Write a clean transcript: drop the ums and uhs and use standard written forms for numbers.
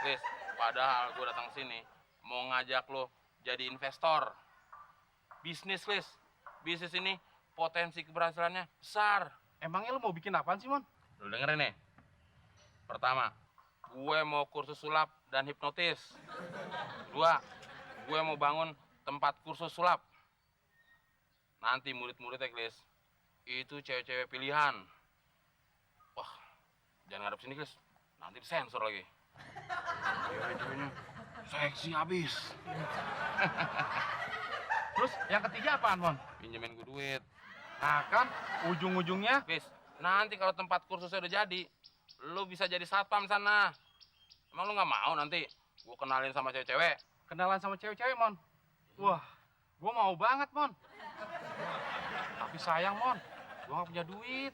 Lis, padahal gue datang sini mau ngajak lo jadi investor. Bisnis, Lis. Bisnis ini potensi keberhasilannya besar. Emangnya lu mau bikin apaan sih, Mon? Lo dengerin nih. Pertama, gue mau kursus sulap dan hipnotis. Kedua, gue mau bangun tempat kursus sulap. Nanti murid-muridnya, Lis, itu cewek-cewek pilihan. Wah, jangan ngadep sini, Lis. Nanti disensor lagi. Cewek-ceweknya seksi abis. Terus yang ketiga apaan, Mon? Pinjemin gue duit. Nah kan, ujung-ujungnya Lis, nanti kalau tempat kursusnya udah jadi, lu bisa jadi satpam sana. Emang lu nggak mau nanti gue kenalin sama cewek-cewek? kenalan sama cewek-cewek, Mon. Wah, gua mau banget, Mon. Tapi sayang, Mon, gua nggak punya duit.